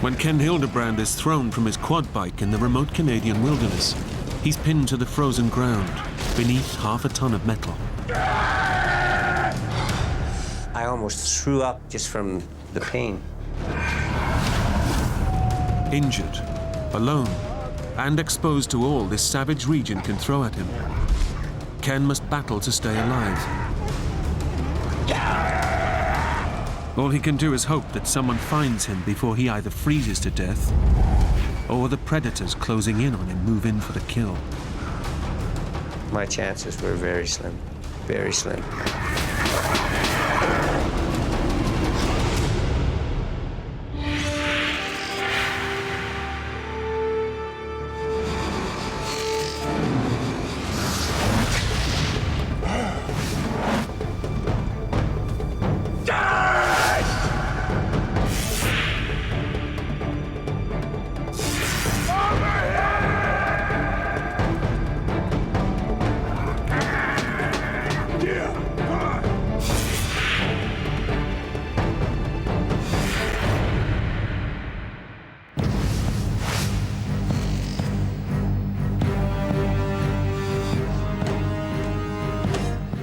When Ken Hilderbrand is thrown from his quad bike in the remote Canadian wilderness, he's pinned to the frozen ground beneath half a ton of metal. I almost threw up just from the pain. Injured, alone, and exposed to all this savage region can throw at him, Ken must battle to stay alive. All he can do is hope that someone finds him before he either freezes to death or the predators closing in on him move in for the kill. My chances were very slim, very slim.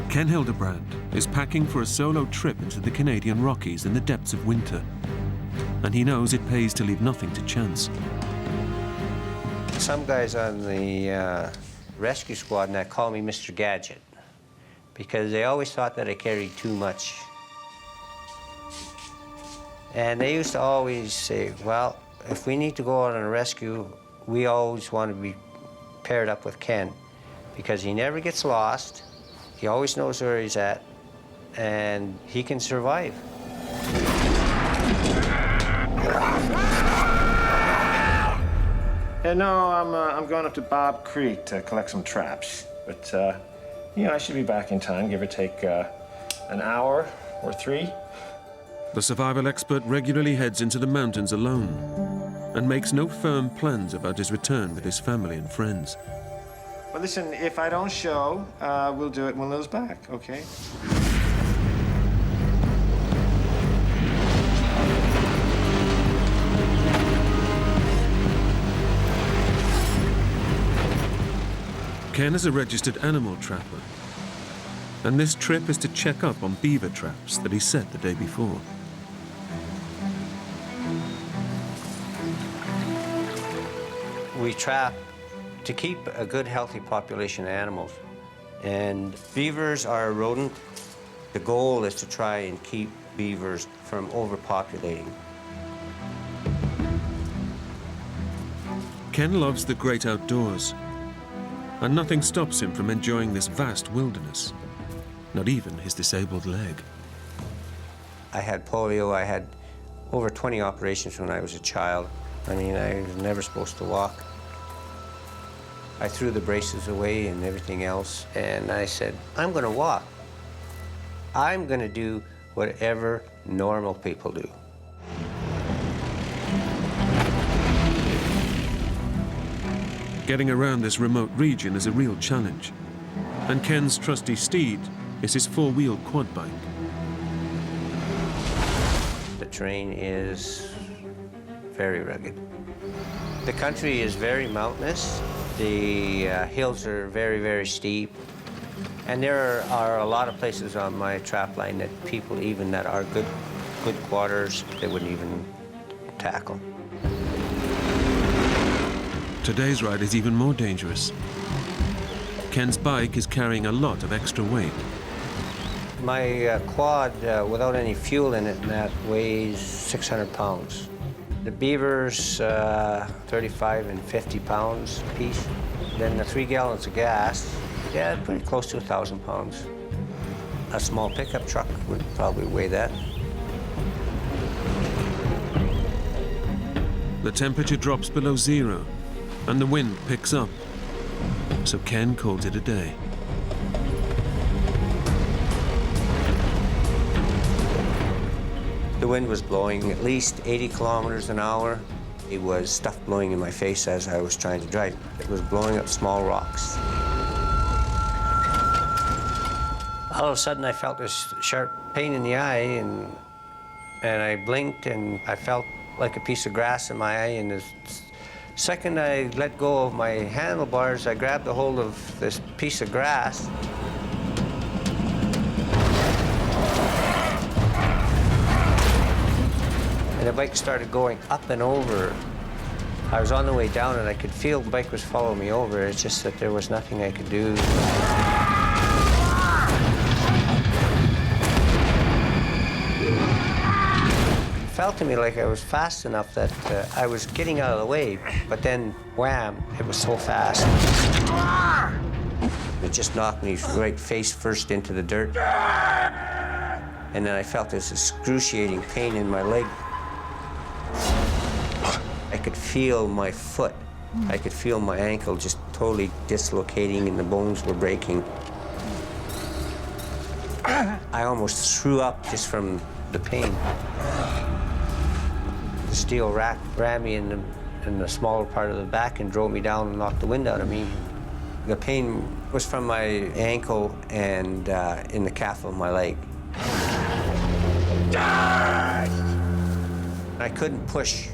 Ken Hilderbrand is packing for a solo trip into the Canadian Rockies in the depths of winter, and he knows it pays to leave nothing to chance. Some guys on the rescue squad and that call me Mr. Gadget because they always thought that I carried too much. And they used to always say, well, if we need to go out on a rescue, we always want to be paired up with Ken because he never gets lost. He always knows where he's at, and he can survive. Yeah, no, I'm going up to Bob Creek to collect some traps. But, you know, I should be back in time, give or take an hour or 3. The survival expert regularly heads into the mountains alone and makes no firm plans about his return with his family and friends. Well, listen, if I don't show, we'll do it when Lil's back, okay? Ken is a registered animal trapper, and this trip is to check up on beaver traps that he set the day before. We trap to keep a good, healthy population of animals. And beavers are a rodent. The goal is to try and keep beavers from overpopulating. Ken loves the great outdoors, and nothing stops him from enjoying this vast wilderness, not even his disabled leg. I had polio. I had over 20 operations when I was a child. I mean, I was never supposed to walk. I threw the braces away and everything else, and I said, I'm going to walk. I'm going to do whatever normal people do. Getting around this remote region is a real challenge, and Ken's trusty steed is his 4-wheel quad bike. The terrain is very rugged. The country is very mountainous. The hills are very, very steep. And there are a lot of places on my trap line that people, even that are good quarters, they wouldn't even tackle. Today's ride is even more dangerous. Ken's bike is carrying a lot of extra weight. My quad, without any fuel in it, and that weighs 600 pounds. The beavers, 35 and 50 pounds a piece. Then the 3 gallons of gas, yeah, pretty close to 1,000 pounds. A small pickup truck would probably weigh that. The temperature drops below 0, and the wind picks up. So Ken calls it a day. The wind was blowing at least 80 kilometers an hour. It was stuff blowing in my face as I was trying to drive. It was blowing up small rocks. All of a sudden, I felt this sharp pain in the eye, and I blinked, and I felt like a piece of grass in my eye, and the second I let go of my handlebars, I grabbed a hold of this piece of grass. And the bike started going up and over. I was on the way down and I could feel the bike was following me over. It's just that there was nothing I could do. It felt to me like I was fast enough that I was getting out of the way, but then, wham, it was so fast. It just knocked me right face first into the dirt. And then I felt this excruciating pain in my leg. I could feel my foot. I could feel my ankle just totally dislocating and the bones were breaking. I almost threw up just from the pain. The steel rack rammed me in the smaller part of the back and drove me down and knocked the wind out of me. The pain was from my ankle and in the calf of my leg. I couldn't push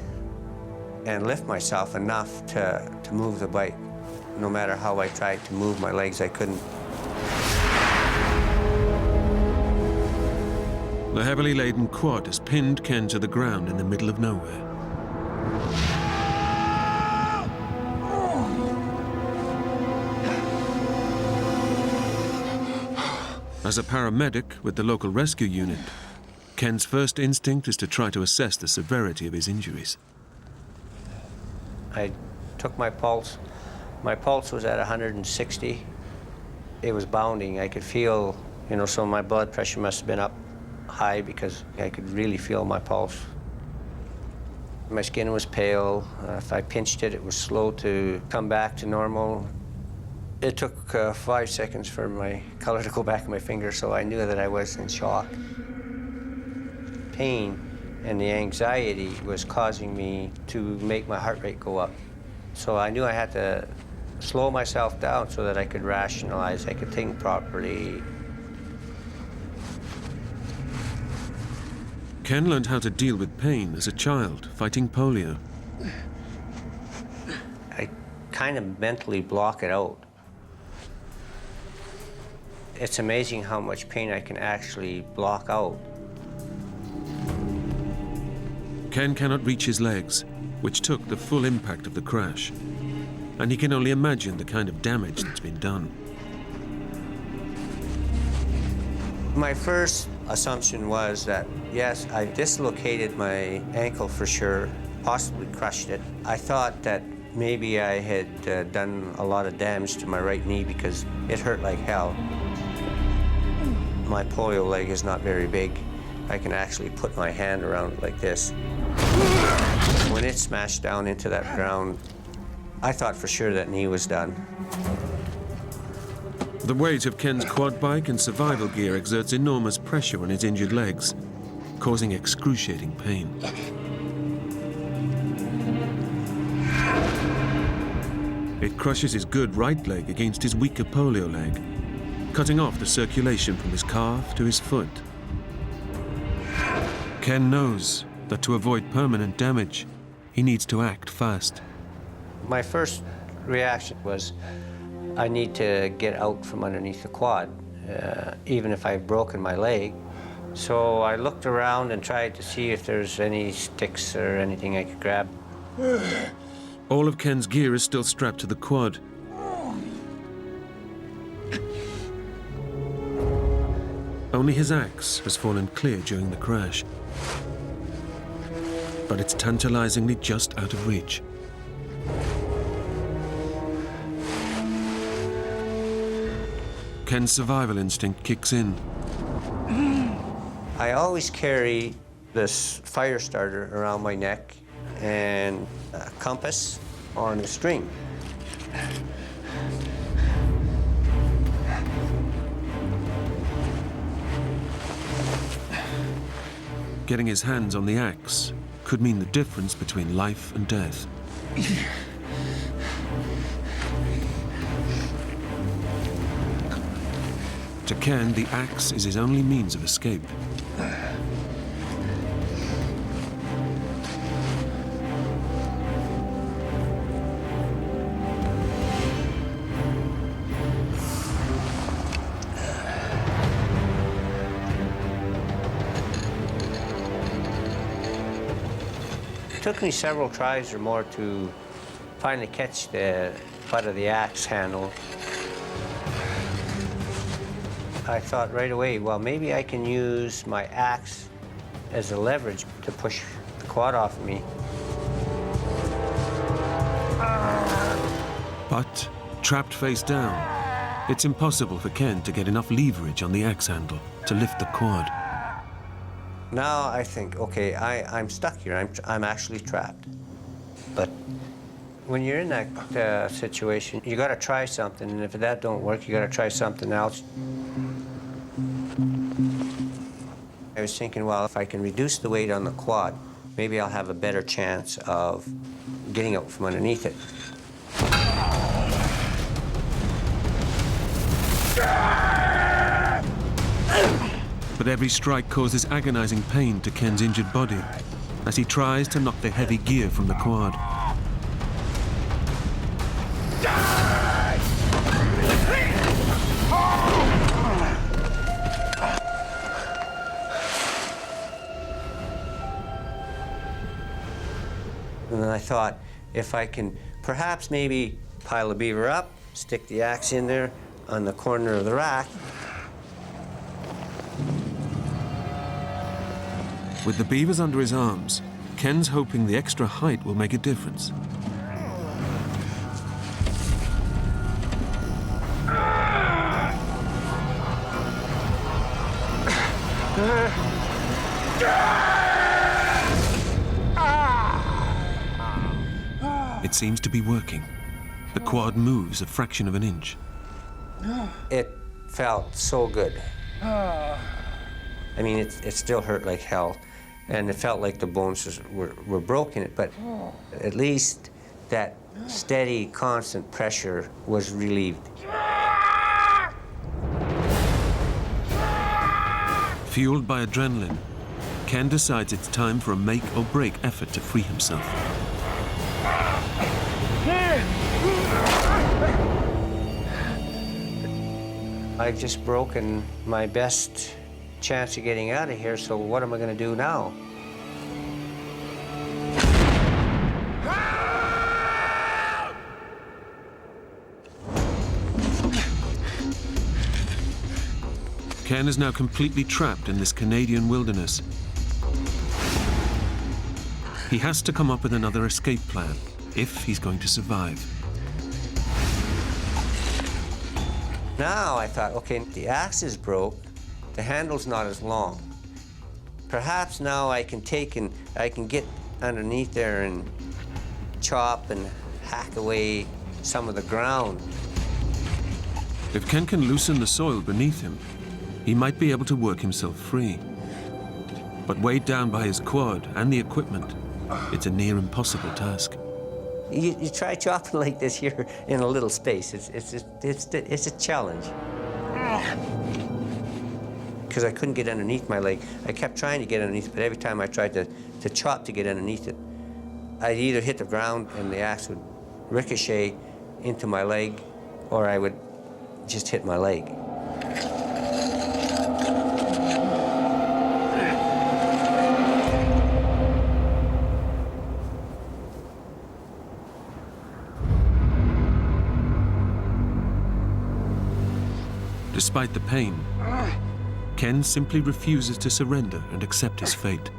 and lift myself enough to move the bike. No matter how I tried to move my legs, I couldn't. The heavily laden quad has pinned Ken to the ground in the middle of nowhere. As a paramedic with the local rescue unit, Ken's first instinct is to try to assess the severity of his injuries. I took my pulse. My pulse was at 160. It was bounding. I could feel, so my blood pressure must have been up high because I could really feel my pulse. My skin was pale. If I pinched it, it was slow to come back to normal. It took 5 seconds for my color to go back in my finger, so I knew that I was in shock. Pain and the anxiety was causing me to make my heart rate go up. So I knew I had to slow myself down so that I could rationalize, I could think properly. Ken learned how to deal with pain as a child, fighting polio. I kind of mentally block it out. It's amazing how much pain I can actually block out. Ken cannot reach his legs, which took the full impact of the crash, and he can only imagine the kind of damage that's been done. My first assumption was that, yes, I dislocated my ankle for sure, possibly crushed it. I thought that maybe I had done a lot of damage to my right knee because it hurt like hell. My polio leg is not very big. I can actually put my hand around it like this. When it smashed down into that ground, I thought for sure that knee was done. The weight of Ken's quad bike and survival gear exerts enormous pressure on his injured legs, causing excruciating pain. It crushes his good right leg against his weaker polio leg, cutting off the circulation from his calf to his foot. Ken knows that to avoid permanent damage, he needs to act fast. My first reaction was, I need to get out from underneath the quad, even if I've broken my leg. So I looked around and tried to see if there's any sticks or anything I could grab. All of Ken's gear is still strapped to the quad. Only his axe has fallen clear during the crash. But it's tantalizingly just out of reach. Ken's survival instinct kicks in. I always carry this fire starter around my neck and a compass on a string. Getting his hands on the axe could mean the difference between life and death. To Ken, the axe is his only means of escape. took me several tries or more to finally catch the butt of the axe handle. I thought right away, well, maybe I can use my axe as a leverage to push the quad off of me. But, trapped face down, it's impossible for Ken to get enough leverage on the axe handle to lift the quad. Now I think, okay, I'm stuck here. I'm actually trapped. But when you're in that situation, you got to try something, and if that don't work, you got to try something else. I was thinking, well, if I can reduce the weight on the quad, maybe I'll have a better chance of getting out from underneath it. But every strike causes agonizing pain to Ken's injured body as he tries to knock the heavy gear from the quad. And then I thought, if I can perhaps maybe pile the beaver up, stick the axe in there on the corner of the rack. With the beavers under his arms, Ken's hoping the extra height will make a difference. It seems to be working. The quad moves a fraction of an inch. It felt so good. I mean, it still hurt like hell, and it felt like the bones were broken, but at least that steady, constant pressure was relieved. Fueled by adrenaline, Ken decides it's time for a make or break effort to free himself. I've just broken my best chance of getting out of here, so what am I going to do now? Ken is now completely trapped in this Canadian wilderness. He has to come up with another escape plan if he's going to survive. Now I thought, okay, the axe is broke, the handle's not as long. Perhaps now I can get underneath there and chop and hack away some of the ground. If Ken can loosen the soil beneath him, he might be able to work himself free. But weighed down by his quad and the equipment, it's a near impossible task. You try chopping like this here in a little space. It's a challenge. Because I couldn't get underneath my leg. I kept trying to get underneath, but every time I tried to chop to get underneath it, I'd either hit the ground and the axe would ricochet into my leg, or I would just hit my leg. Despite the pain, Ken simply refuses to surrender and accept his fate.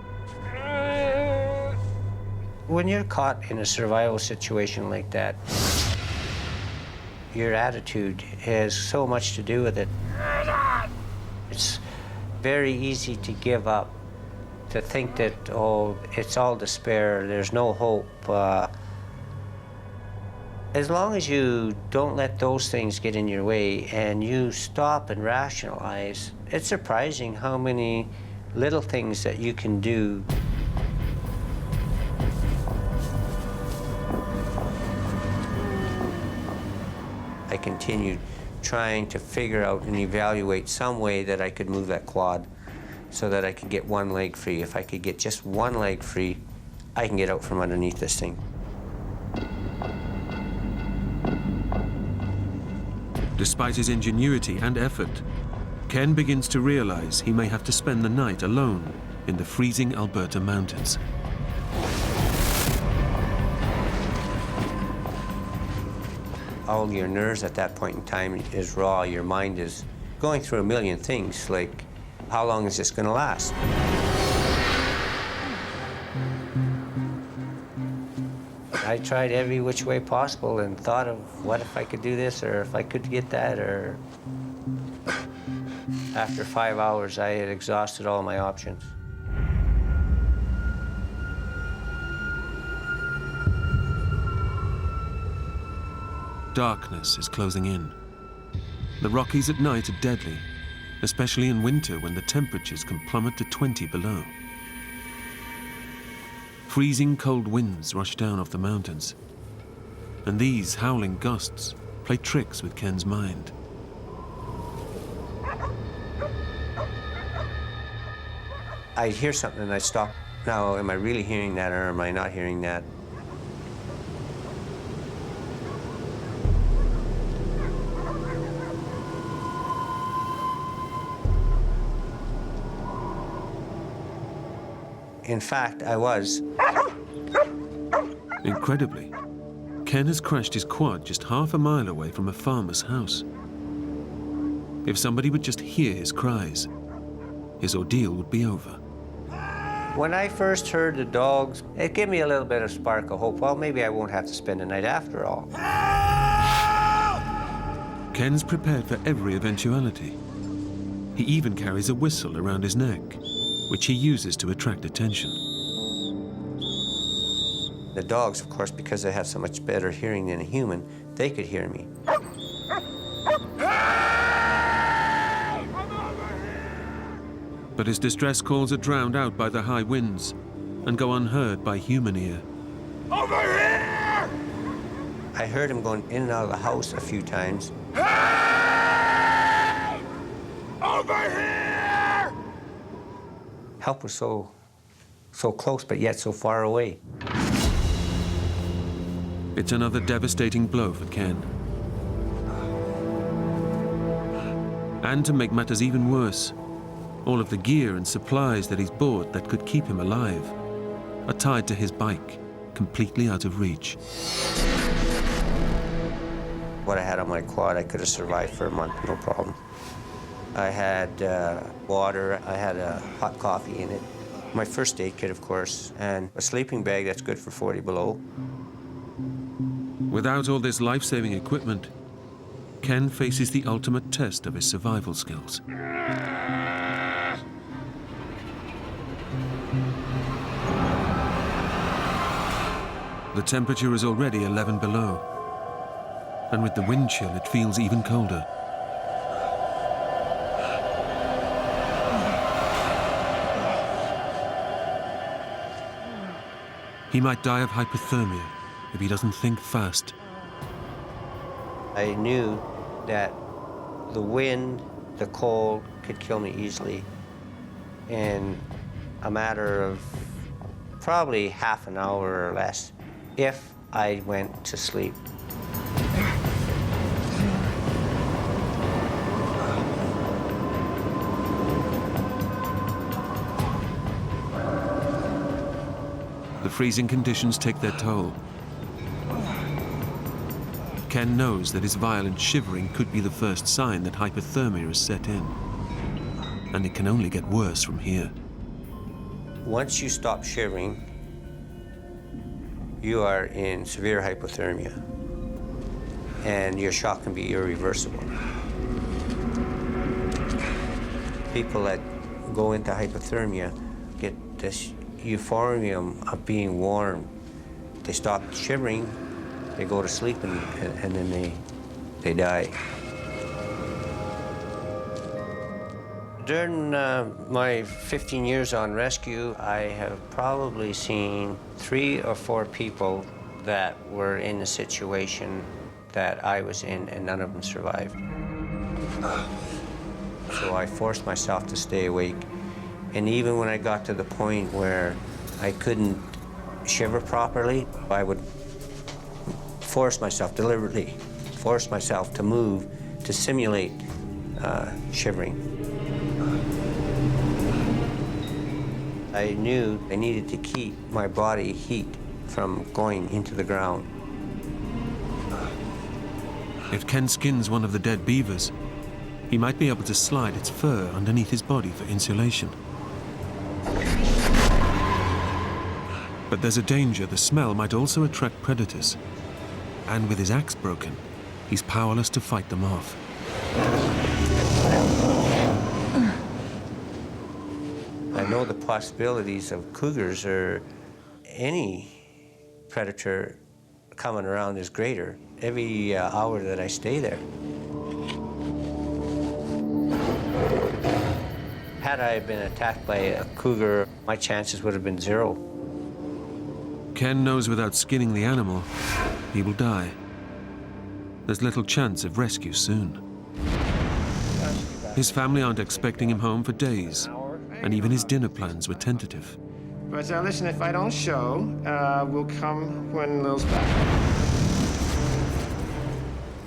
When you're caught in a survival situation like that, your attitude has so much to do with it. It's very easy to give up, to think that, oh, it's all despair, there's no hope. As long as you don't let those things get in your way and you stop and rationalize, it's surprising how many little things that you can do. I continued trying to figure out and evaluate some way that I could move that quad so that I could get one leg free. If I could get just one leg free, I can get out from underneath this thing. Despite his ingenuity and effort, Ken begins to realize he may have to spend the night alone in the freezing Alberta mountains. All your nerves at that point in time is raw. Your mind is going through a million things, like, how long is this gonna last? I tried every which way possible and thought of what if I could do this, or if I could get that, or... After 5 hours, I had exhausted all my options. Darkness is closing in. The Rockies at night are deadly, especially in winter when the temperatures can plummet to 20 below. Freezing cold winds rush down off the mountains, and these howling gusts play tricks with Ken's mind. I'd hear something and I'd stop. Now, am I really hearing that, or am I not hearing that? In fact, I was. Incredibly, Ken has crashed his quad just half a mile away from a farmer's house. If somebody would just hear his cries, his ordeal would be over. When I first heard the dogs, it gave me a little bit of spark of hope. Well, maybe I won't have to spend the night after all. Ken's prepared for every eventuality. He even carries a whistle around his neck, which he uses to attract attention. The dogs, of course, because they have so much better hearing than a human, they could hear me. But his distress calls are drowned out by the high winds and go unheard by human ear. Over here! I heard him going in and out of the house a few times. Hey! Over here! Help was so close, but yet so far away. It's another devastating blow for Ken. And to make matters even worse, all of the gear and supplies that he's bought that could keep him alive are tied to his bike, completely out of reach. What I had on my quad, I could have survived for a month, no problem. I had water, I had a hot coffee in it, my first aid kit, of course, and a sleeping bag that's good for 40 below. Without all this life-saving equipment, Ken faces the ultimate test of his survival skills. The temperature is already 11 below, and with the wind chill, it feels even colder. He might die of hypothermia if he doesn't think fast. I knew that the wind, the cold could kill me easily in a matter of probably half an hour or less if I went to sleep. The freezing conditions take their toll. Ken knows that his violent shivering could be the first sign that hypothermia has set in, and it can only get worse from here. Once you stop shivering, you are in severe hypothermia, and your shock can be irreversible. People that go into hypothermia get this euphorium of being warm. They stop shivering, they go to sleep, and then they die. During my 15 years on rescue, I have probably seen 3 or 4 people that were in a situation that I was in, and none of them survived. So I forced myself to stay awake. And even when I got to the point where I couldn't shiver properly, I would deliberately force myself to move to simulate shivering. I knew I needed to keep my body heat from going into the ground. If Ken skins one of the dead beavers, he might be able to slide its fur underneath his body for insulation. But there's a danger the smell might also attract predators. And with his axe broken, he's powerless to fight them off. I know the possibilities of cougars or any predator coming around is greater every hour that I stay there. Had I been attacked by a cougar, my chances would have been 0. Ken knows without skinning the animal, he will die. There's little chance of rescue soon. His family aren't expecting him home for days, and even his dinner plans were tentative. But listen, if I don't show, we'll come when Lil's back.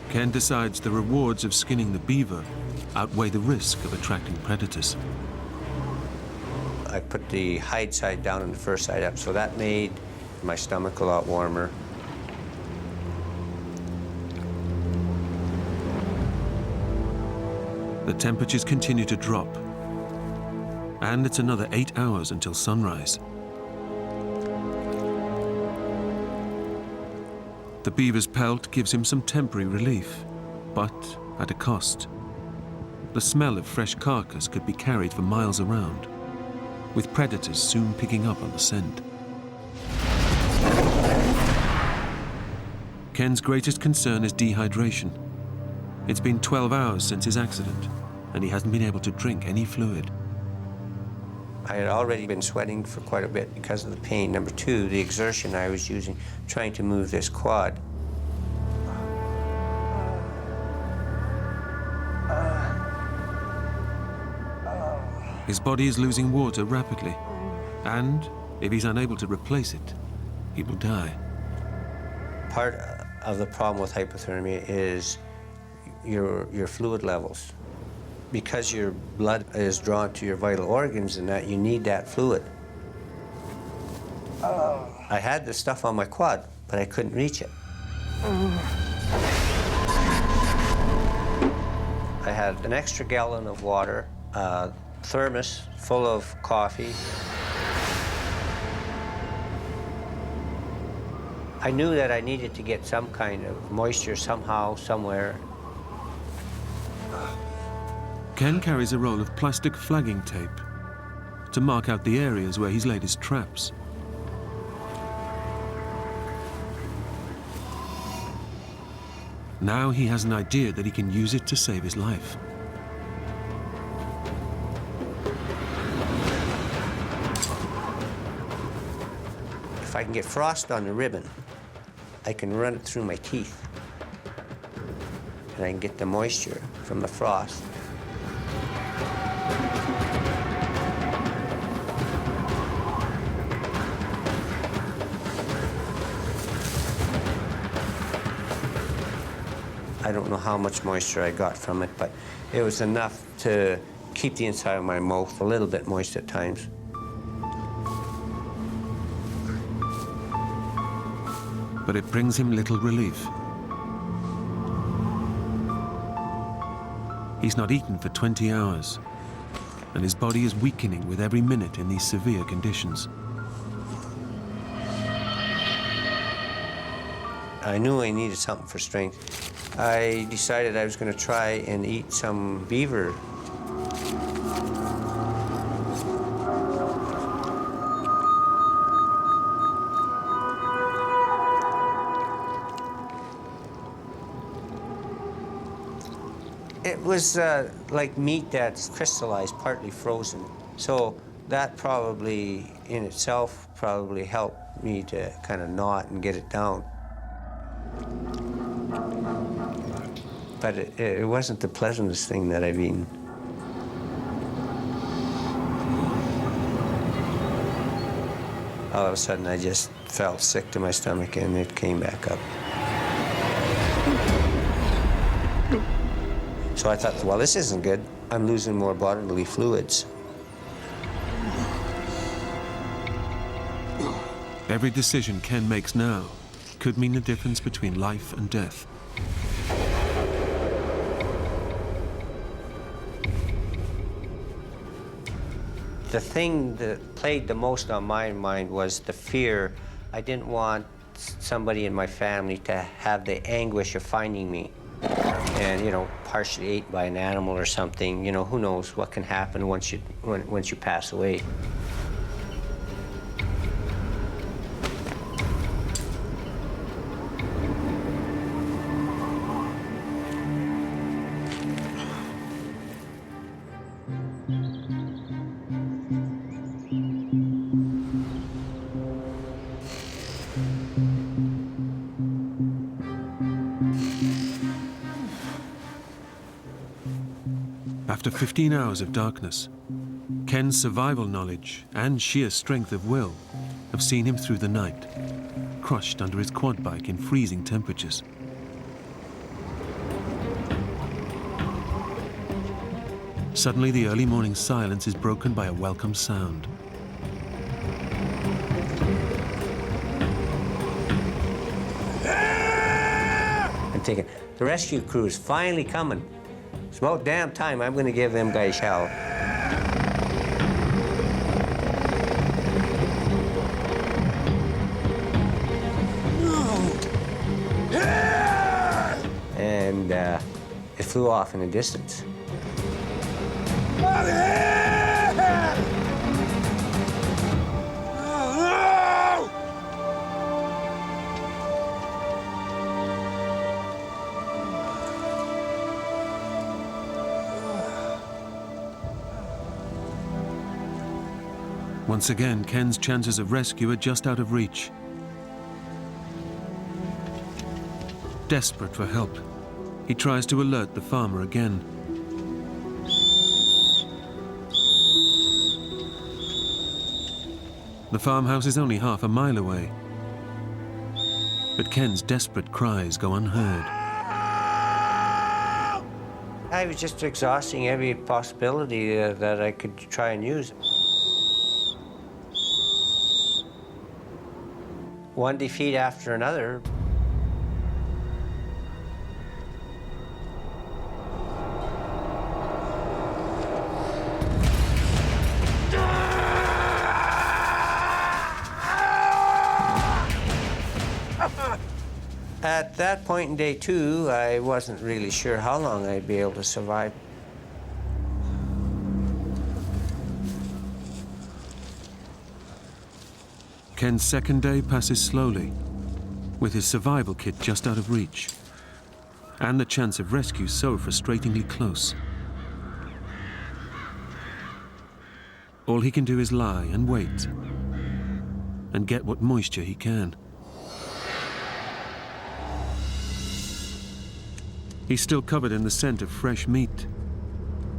Ken decides the rewards of skinning the beaver outweigh the risk of attracting predators. I put the hide side down and the fur side up, so that made my stomach a lot warmer. The temperatures continue to drop, and it's another 8 hours until sunrise. The beaver's pelt gives him some temporary relief, but at a cost. The smell of fresh carcass could be carried for miles around, with predators soon picking up on the scent. Ken's greatest concern is dehydration. It's been 12 hours since his accident, and he hasn't been able to drink any fluid. I had already been sweating for quite a bit because of the pain. Number 2, the exertion I was using trying to move this quad. His body is losing water rapidly, and if he's unable to replace it, he will die. Part of the problem with hypothermia is your fluid levels. Because your blood is drawn to your vital organs and that, you need that fluid. I had the stuff on my quad, but I couldn't reach it. I had an extra gallon of water, a thermos full of coffee. I knew that I needed to get some kind of moisture somehow, somewhere. Ken carries a roll of plastic flagging tape to mark out the areas where he's laid his traps. Now he has an idea that he can use it to save his life. If I can get frost on the ribbon, I can run it through my teeth. And I can get the moisture from the frost. I don't know how much moisture I got from it, but it was enough to keep the inside of my mouth a little bit moist at times. But it brings him little relief. He's not eaten for 20 hours, and his body is weakening with every minute in these severe conditions. I knew I needed something for strength. I decided I was going to try and eat some beaver. It was like meat that's crystallized, partly frozen. So that probably in itself probably helped me to kind of gnaw it and get it down. But it wasn't the pleasantest thing that I've eaten. All of a sudden, I just felt sick to my stomach, and it came back up. So I thought, well, this isn't good. I'm losing more bodily fluids. Every decision Ken makes now could mean the difference between life and death. The thing that played the most on my mind was the fear. I didn't want somebody in my family to have the anguish of finding me and, you know, partially ate by an animal or something. You know, who knows what can happen once you pass away. After 15 hours of darkness, Ken's survival knowledge and sheer strength of will have seen him through the night, crushed under his quad bike in freezing temperatures. Suddenly, the early morning silence is broken by a welcome sound. I'm thinking, the rescue crew is finally coming. It's about damn time. I'm going to give them guys hell. And it flew off in the distance. Once again, Ken's chances of rescue are just out of reach. Desperate for help, he tries to alert the farmer again. The farmhouse is only half a mile away, but Ken's desperate cries go unheard. I was just exhausting every possibility that I could try and use. One defeat after another. At that point in day 2, I wasn't really sure how long I'd be able to survive. Ken's second day passes slowly, with his survival kit just out of reach, and the chance of rescue so frustratingly close. All he can do is lie and wait, and get what moisture he can. He's still covered in the scent of fresh meat,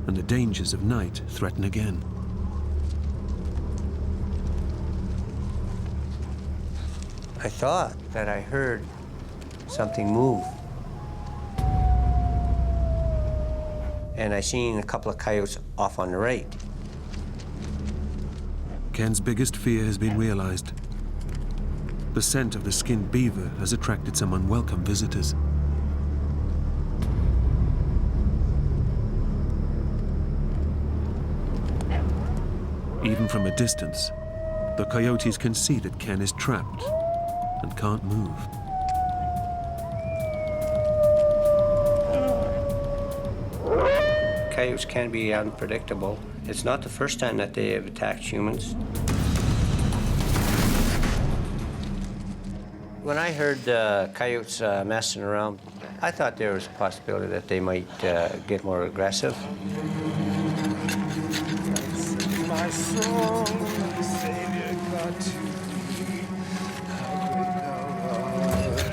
and the dangers of night threaten again. I thought that I heard something move. And I seen a couple of coyotes off on the right. Ken's biggest fear has been realized. The scent of the skinned beaver has attracted some unwelcome visitors. Even from a distance, the coyotes can see that Ken is trapped and can't move. Coyotes can be unpredictable. It's not the first time that they have attacked humans. When I heard coyotes messing around, I thought there was a possibility that they might get more aggressive. My soul, my Savior, God to thee, how great thou art.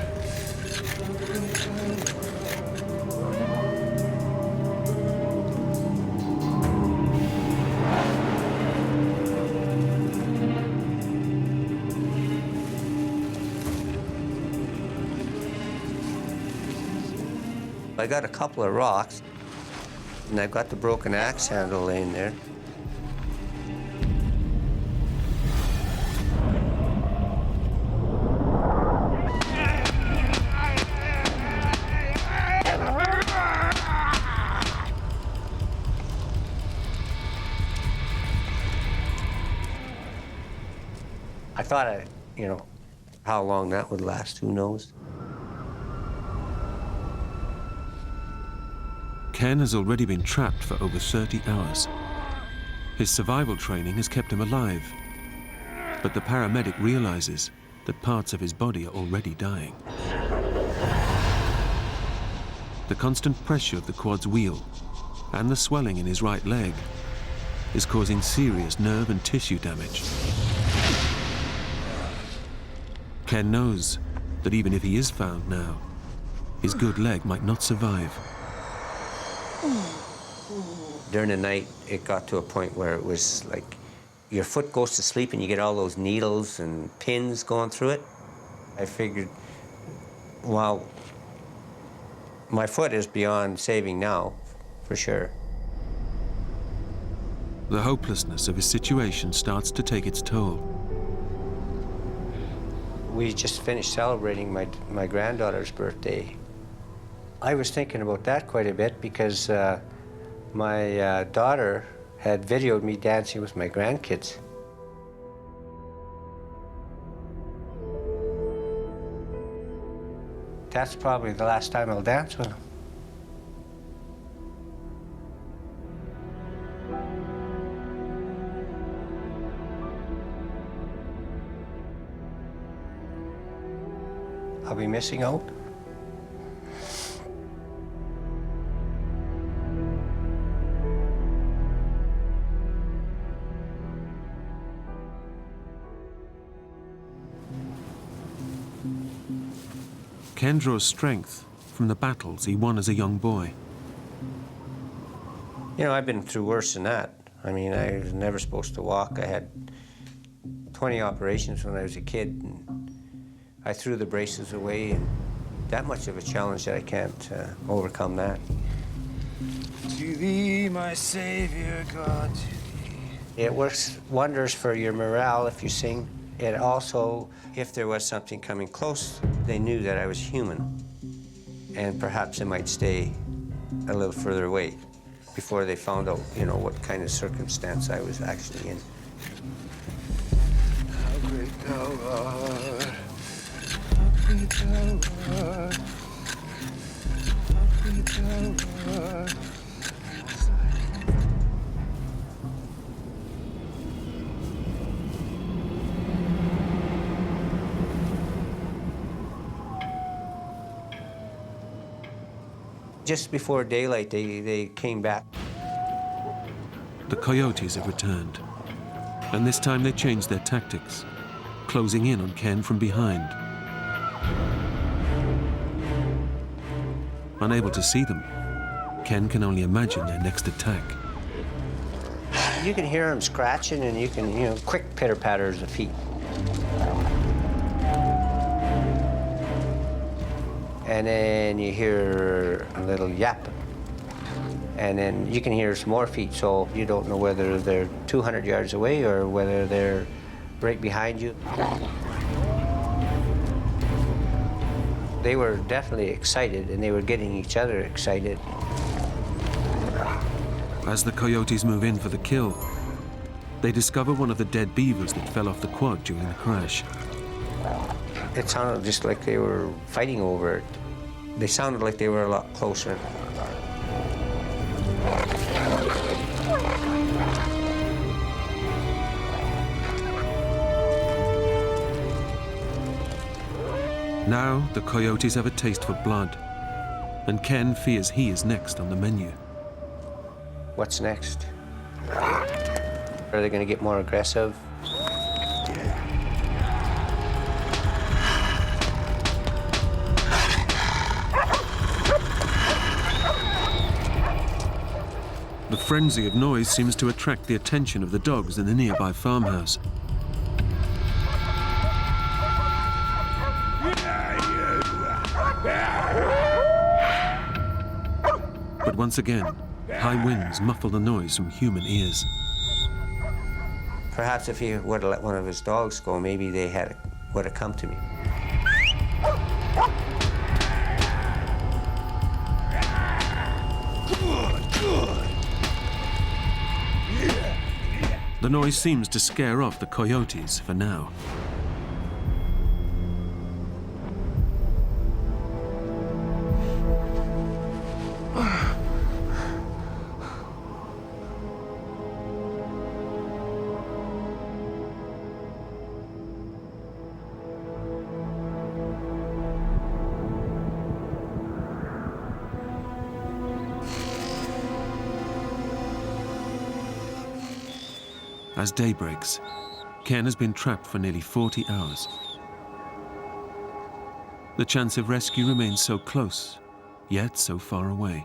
I got a couple of rocks, and I've got the broken axe handle laying there. I thought, how long that would last, who knows? Ken has already been trapped for over 30 hours. His survival training has kept him alive, but the paramedic realizes that parts of his body are already dying. The constant pressure of the quad's wheel and the swelling in his right leg is causing serious nerve and tissue damage. Ken knows that even if he is found now, his good leg might not survive. During the night, it got to a point where it was like your foot goes to sleep and you get all those needles and pins going through it. I figured, well, my foot is beyond saving now, for sure. The hopelessness of his situation starts to take its toll. We just finished celebrating my granddaughter's birthday. I was thinking about that quite a bit because my daughter had videoed me dancing with my grandkids. That's probably the last time I'll dance with them. I'll be missing out. Ken draws strength from the battles he won as a young boy. I've been through worse than that. I mean, I was never supposed to walk. I had 20 operations when I was a kid, and I threw the braces away, and that much of a challenge that I can't overcome that. To thee, my Savior God, to thee. It works wonders for your morale if you sing. It also, if there was something coming close, they knew that I was human, and perhaps they might stay a little further away before they found out, what kind of circumstance I was actually in. How great thou art, how great thou art, how great thou art. Just before daylight, they came back. The Coyotes have returned, and this time they changed their tactics, closing in on Ken from behind. Unable to see them, Ken can only imagine their next attack. You can hear them scratching, and you can, quick pitter-patters of feet. And then you hear a little yap. And then you can hear some more feet, so you don't know whether they're 200 yards away or whether they're right behind you. They were definitely excited, and they were getting each other excited. As the Coyotes move in for the kill, they discover one of the dead beavers that fell off the quad during the crash. It sounded just like they were fighting over it. They sounded like they were a lot closer. Now the Coyotes have a taste for blood, and Ken fears he is next on the menu. What's next? Are they going to get more aggressive? The frenzy of noise seems to attract the attention of the dogs in the nearby farmhouse. But once again, high winds muffle the noise from human ears. Perhaps if he would have let one of his dogs go, maybe they would have come to me. The noise seems to scare off the Coyotes for now. As day breaks, Ken has been trapped for nearly 40 hours. The chance of rescue remains so close, yet so far away.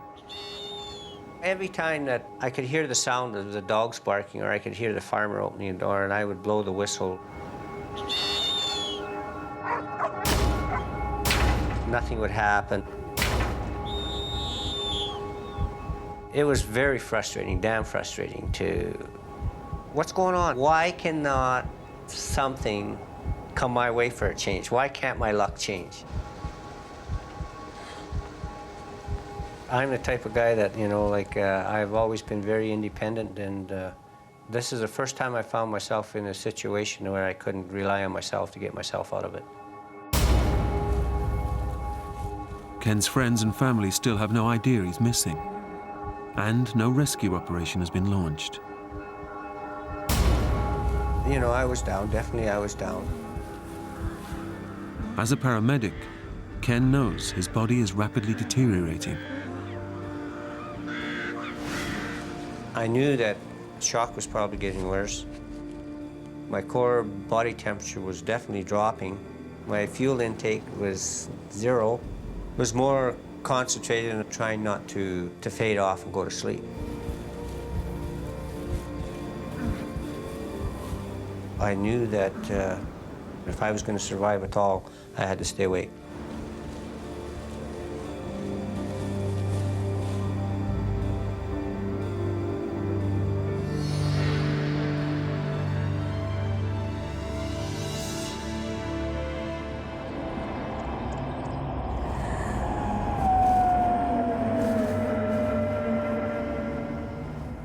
Every time that I could hear the sound of the dogs barking, or I could hear the farmer opening a door, and I would blow the whistle, nothing would happen. It was very frustrating, damn frustrating to, what's going on? Why cannot something come my way for a change? Why can't my luck change? I'm the type of guy that, you know, like, I've always been very independent, and this is the first time I found myself in a situation where I couldn't rely on myself to get myself out of it. Ken's friends and family still have no idea he's missing, and no rescue operation has been launched. You know, I was down, definitely I was down. As a paramedic, Ken knows his body is rapidly deteriorating. I knew that shock was probably getting worse. My core body temperature was definitely dropping. My fuel intake was 0. It was more concentrated on trying not to fade off and go to sleep. I knew that if I was going to survive at all, I had to stay awake.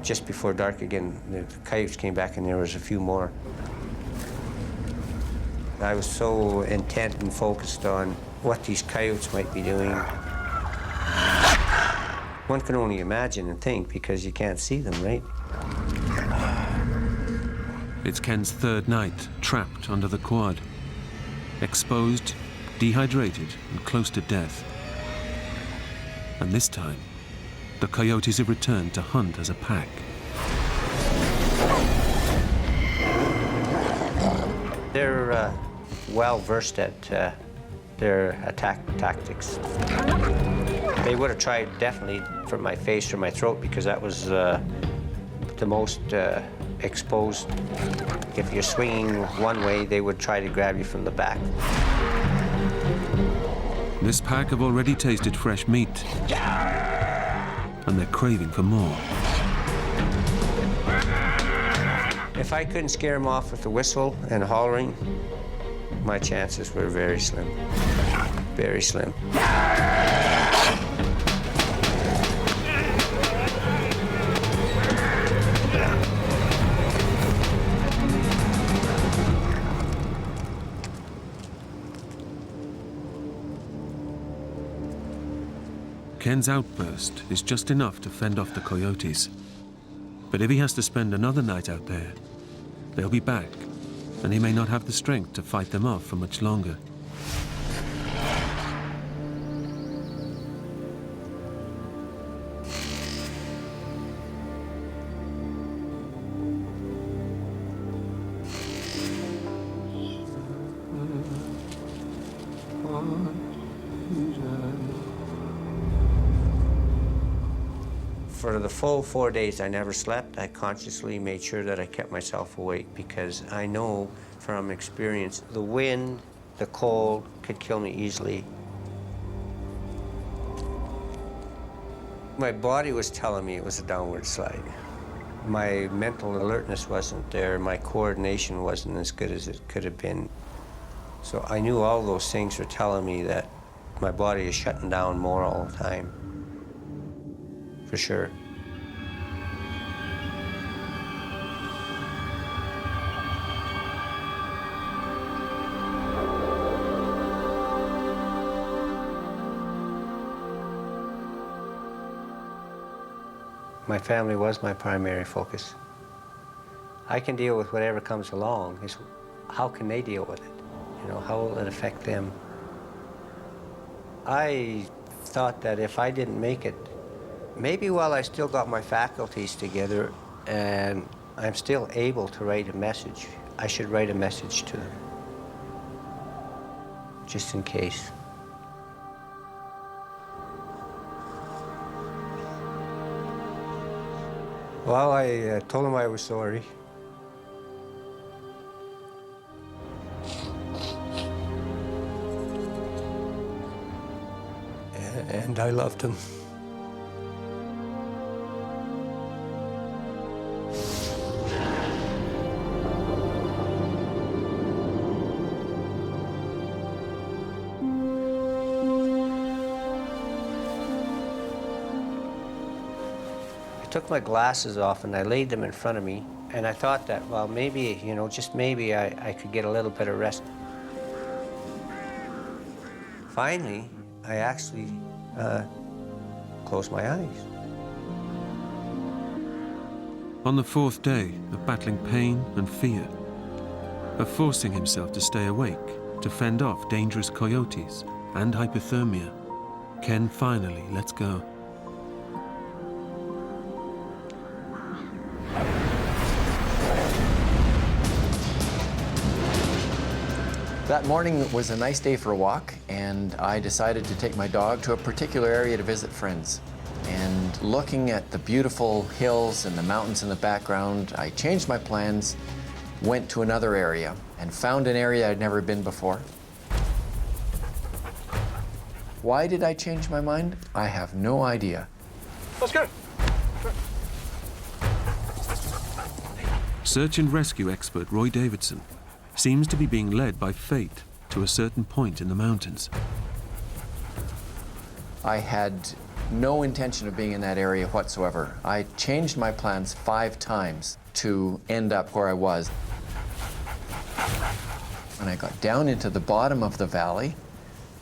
Just before dark again, the coyotes came back and there was a few more. I was so intent and focused on what these coyotes might be doing. One can only imagine and think because you can't see them, right? It's Ken's third night trapped under the quad, exposed, dehydrated, and close to death. And this time, the coyotes have returned to hunt as a pack. They're well versed at their attack tactics. They would have tried definitely for my face or my throat because that was the most exposed. If you're swinging one way, they would try to grab you from the back. This pack have already tasted fresh meat, and they're craving for more. If I couldn't scare them off with the whistle and hollering, my chances were very slim. Very slim. Ken's outburst is just enough to fend off the coyotes. But if he has to spend another night out there, they'll be back, and he may not have the strength to fight them off for much longer. For the full 4 days, I never slept. I consciously made sure that I kept myself awake because I know from experience the wind, the cold could kill me easily. My body was telling me it was a downward slide. My mental alertness wasn't there. My coordination wasn't as good as it could have been. So I knew all those things were telling me that my body is shutting down more all the time. For sure. My family was my primary focus. I can deal with whatever comes along. It's how can they deal with it? You know, how will it affect them? I thought that if I didn't make it, maybe while I still got my faculties together and I'm still able to write a message. I should write a message to them, just in case. Well, I told him I was sorry. And I loved him. I took my glasses off and I laid them in front of me, and I thought that, well, maybe, you know, just maybe I could get a little bit of rest. Finally, I actually closed my eyes. On the fourth day of battling pain and fear, of forcing himself to stay awake, to fend off dangerous coyotes and hypothermia, Ken finally lets go. That morning was a nice day for a walk, and I decided to take my dog to a particular area to visit friends. And looking at the beautiful hills and the mountains in the background, I changed my plans, went to another area, and found an area I'd never been before. Why did I change my mind? I have no idea. Let's go. Search and rescue expert Roy Davidson seems to be being led by fate to a certain point in the mountains. I had no intention of being in that area whatsoever. I changed my plans 5 times to end up where I was. When I got down into the bottom of the valley,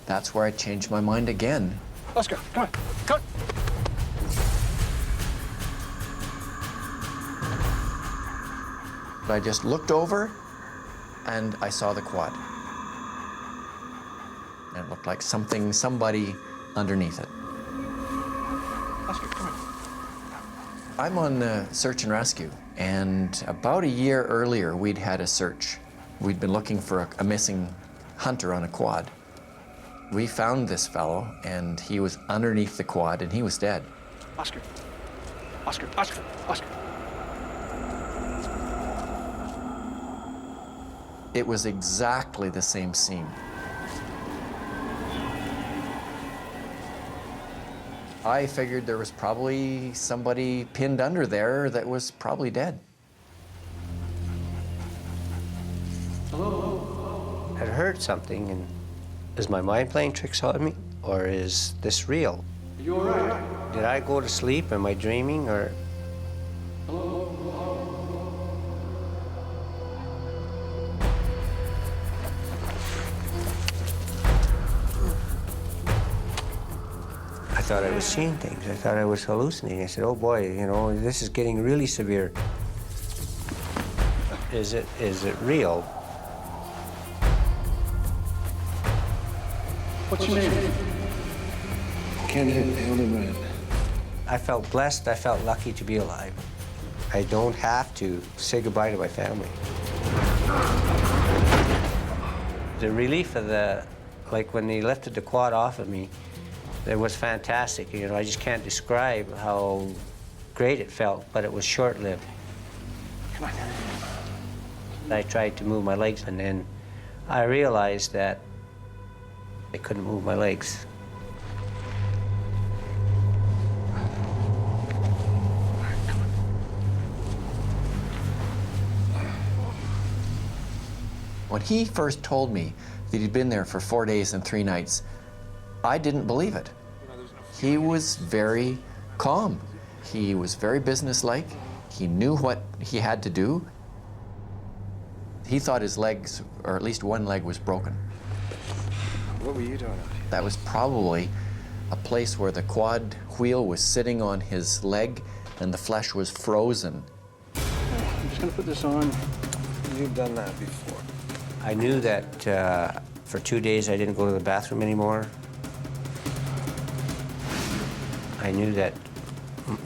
that's where I changed my mind again. Let's go. Come on. Come on. I just looked over and I saw the quad. And it looked like somebody underneath it. Let's go. Come on. I'm on search and rescue, and about a year earlier, we'd had a search. We'd been looking for a missing hunter on a quad. We found this fellow, and he was underneath the quad, and he was dead. Oscar. Oscar. Oscar. Oscar. It was exactly the same scene. I figured there was probably somebody pinned under there that was probably dead. I'd heard something, and is my mind playing tricks on me, or is this real? Are you all right? Did I go to sleep? Am I dreaming, or? I thought I was seeing things. I thought I was hallucinating. I said, oh boy, you know, this is getting really severe. Is it real? What's your name? Ken Hilderbrand. I felt blessed. I felt lucky to be alive. I don't have to say goodbye to my family. The relief of like when they lifted the quad off of me, it was fantastic. You know, I just can't describe how great it felt, but it was short-lived. Come on. I tried to move my legs, and then I realized that I couldn't move my legs. When he first told me that he'd been there for 4 days and 3 nights, I didn't believe it. He was very calm. He was very businesslike. He knew what he had to do. He thought his legs, or at least one leg, was broken. What were you doing out here? That was probably a place where the quad wheel was sitting on his leg and the flesh was frozen. I'm just gonna put this on. You've done that before. I knew that for 2 days I didn't go to the bathroom anymore. I knew that,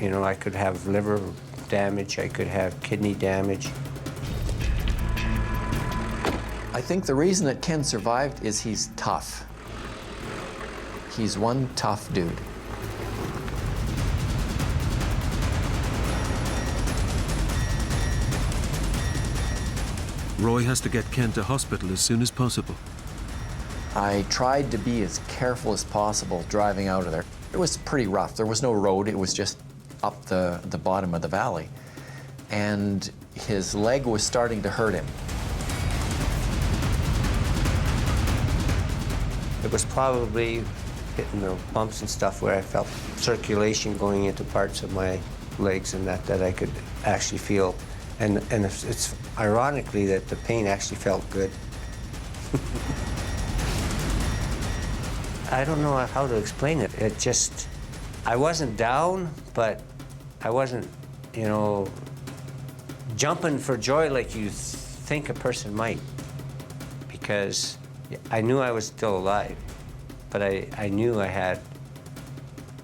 you know, I could have liver damage, I could have kidney damage. I think the reason that Ken survived is he's tough. He's one tough dude. Roy has to get Ken to hospital as soon as possible. I tried to be as careful as possible driving out of there. It was pretty rough. There was no road. It was just up the bottom of the valley. And his leg was starting to hurt him. It was probably hitting the bumps and stuff where I felt circulation going into parts of my legs and that I could actually feel. And it's ironically that the pain actually felt good. I don't know how to explain it. It just, I wasn't down, but I wasn't, you know, jumping for joy like you think a person might. Because I knew I was still alive, but I knew I had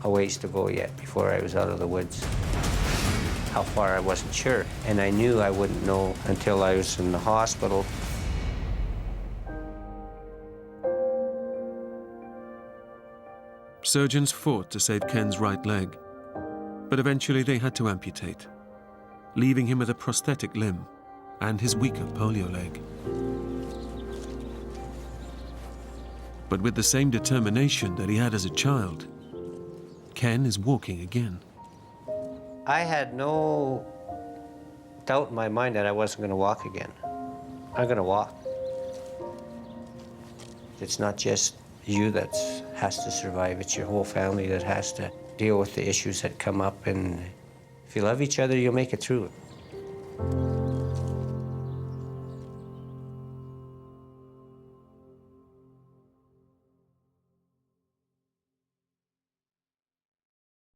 a ways to go yet before I was out of the woods. How far, I wasn't sure. And I knew I wouldn't know until I was in the hospital. Surgeons fought to save Ken's right leg, but eventually they had to amputate, leaving him with a prosthetic limb and his weaker polio leg. But with the same determination that he had as a child, Ken is walking again. I had no doubt in my mind that I wasn't going to walk again. I'm going to walk. It's not just you that has to survive, it's your whole family that has to deal with the issues that come up, and if you love each other, you'll make it through it.